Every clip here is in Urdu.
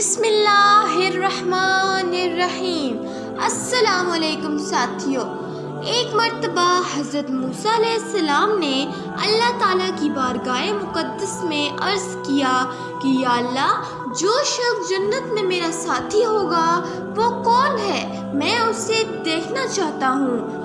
بسم اللہ الرحمن الرحیم۔ السلام علیکم ساتھیو، ایک مرتبہ حضرت موسیٰ علیہ السلام نے اللہ تعالیٰ کی بارگاہ مقدس میں عرض کیا کہ یا اللہ، جو شخص جنت میں میرا ساتھی ہوگا وہ کون ہے؟ میں اسے دیکھنا چاہتا ہوں۔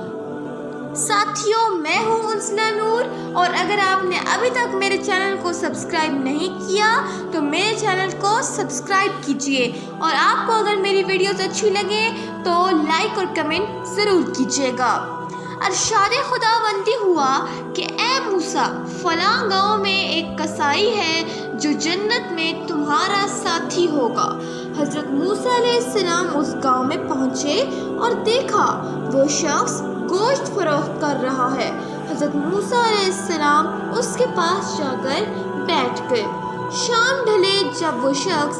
ساتھیوں، میں ہوں انسلہ نور، اور اگر آپ نے ابھی تک میرے چینل کو سبسکرائب نہیں کیا تو میرے چینل کو سبسکرائب کیجئے، اور آپ کو اگر میری ویڈیوز اچھی لگیں تو لائک اور کمنٹ ضرور کیجئے گا۔ ارشاد خداوندی ہوا کہ اے موسیٰ، فلاں گاؤں میں ایک کسائی ہے جو جنت میں تمہارا ساتھی ہوگا۔ حضرت موسیٰ علیہ السلام اس گاؤں میں پہنچے اور دیکھا وہ شخص گوشت فروخت کر رہا ہے۔ حضرت موسیٰ علیہ السلام اس کے پاس جا کر بیٹھ گئے۔ شام ڈھلے جب وہ شخص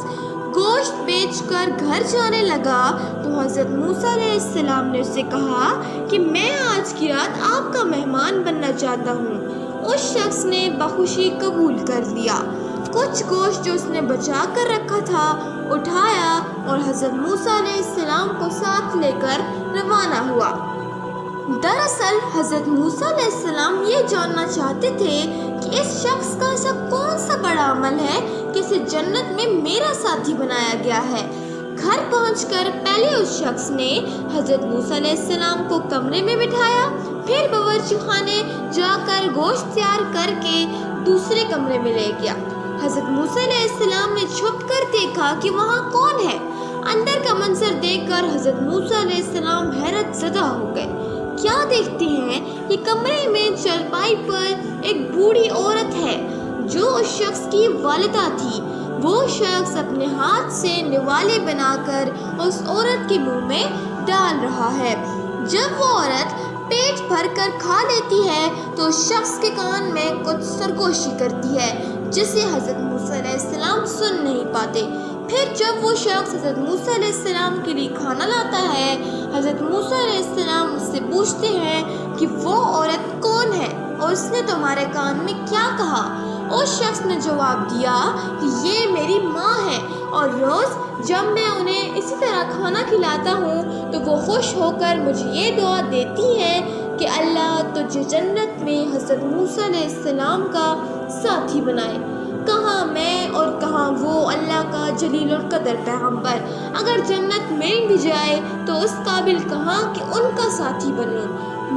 گوشت بیچ کر گھر جانے لگا تو حضرت موسیٰ علیہ السلام نے اسے کہا کہ میں آج کی رات آپ کا مہمان بننا چاہتا ہوں۔ اس شخص نے بخوشی قبول کر لیا۔ کچھ گوشت جو اس نے بچا کر رکھا تھا اٹھایا اور حضرت موسیٰ علیہ السلام کو ساتھ لے کر روانہ ہوا۔ دراصل حضرت موسیٰ علیہ السلام یہ جاننا چاہتے تھے کہ اس شخص کا ایسا کون سا بڑا عمل ہے کہ اسے جنت میں میرا ساتھی بنایا گیا ہے۔ گھر پہنچ کر پہلے اس شخص نے حضرت موسیٰ علیہ السلام کو کمرے میں بٹھایا، پھر باورچی خانے جا کر گوشت تیار کر کے دوسرے کمرے میں لے گیا۔ حضرت موسیٰ علیہ السلام نے چھپ کر دیکھا کہ وہاں کون ہے۔ اندر کا منظر دیکھ کر حضرت موسیٰ علیہ السلام حیرت زدہ ہو گئے۔ کیا دیکھتے ہیں کہ کمرے میں چارپائی پر ایک بوڑھی عورت ہے جو اس شخص کی والدہ تھی۔ وہ شخص اپنے ہاتھ سے نوالے بنا کر اس عورت کے منہ میں ڈال رہا ہے۔ جب وہ عورت پیٹ بھر کر کھا لیتی ہے تو اس شخص کے کان میں کچھ سرگوشی کرتی ہے جسے حضرت موسیٰ علیہ السلام سن نہیں پاتے۔ پھر جب وہ شخص حضرت موسیٰ علیہ السلام کے لیے کھانا لاتا ہے، حضرت موسیٰ علیہ السلام اس سے پوچھتے ہیں کہ وہ عورت کون ہے اور اس نے تمہارے کان میں کیا کہا؟ اس شخص نے جواب دیا کہ یہ میری ماں ہے، اور روز جب میں انہیں اسی طرح کھانا کھلاتا ہوں تو وہ خوش ہو کر مجھے یہ دعا دیتی ہے کہ اللہ تجھے جنت میں حضرت موسیٰ علیہ السلام کا ساتھی بنائے۔ کہاں میں اور کہاں وہ اللہ کا جلیل القدر پیغمبر، اگر جنت مل بھی جائے تو اس قابل کہاں کہ ان کا ساتھی بنوں،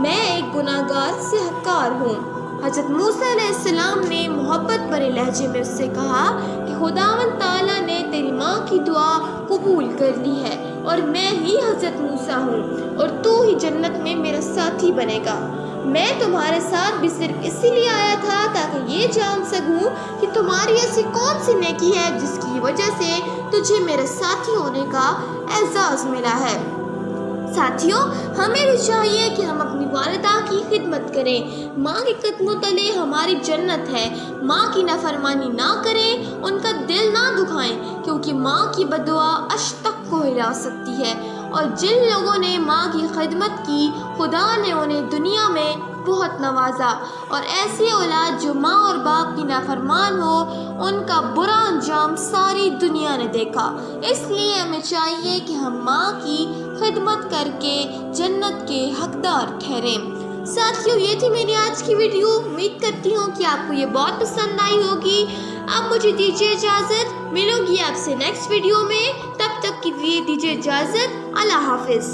میں ایک گناہ گار سے حقار ہوں۔ حضرت موسیٰ علیہ السلام نے محبت بھرے لہجے میں اس سے کہا کہ خداوند تعالیٰ نے تیری ماں کی دعا قبول کر لی ہے، اور میں ہی حضرت موسیٰ ہوں، اور تو ہی جنت میں میرا ساتھی بنے گا۔ میں تمہارے ساتھ بھی صرف اسی لیے آیا تھا تاکہ یہ جان سکوں کہ تمہاری ایسی کون سی نیکی ہے جس کی وجہ سے تجھے میرے ساتھی ہونے کا اعزاز ملا ہے۔ ساتھیوں، ہمیں بھی چاہیے کہ ہم اپنی والدہ کی خدمت کریں۔ ماں کے قدموں تلے ہماری جنت ہے۔ ماں کی نافرمانی نہ کریں، ان کا دل نہ دکھائیں، کیونکہ ماں کی بددعا عرش تک کو ہلا سکتی ہے، اور جن لوگوں نے ماں کی خدمت کی خدا نے انہیں دنیا میں بہت نوازا، اور ایسی اولاد جو ماں اور باپ کی نافرمان ہو ان کا برا انجام ساری دنیا نے دیکھا۔ اس لیے ہمیں چاہیے کہ ہم ماں کی خدمت کر کے جنت کے حقدار ٹھہریں۔ ساتھیوں، یہ تھی میری آج کی ویڈیو۔ امید کرتی ہوں کہ آپ کو یہ بہت پسند آئی ہوگی۔ اب مجھے دیجیے اجازت، ملوں گی آپ سے نیکسٹ ویڈیو میں۔ تب تک کے لیے دیجیے اجازت۔ اللہ حافظ۔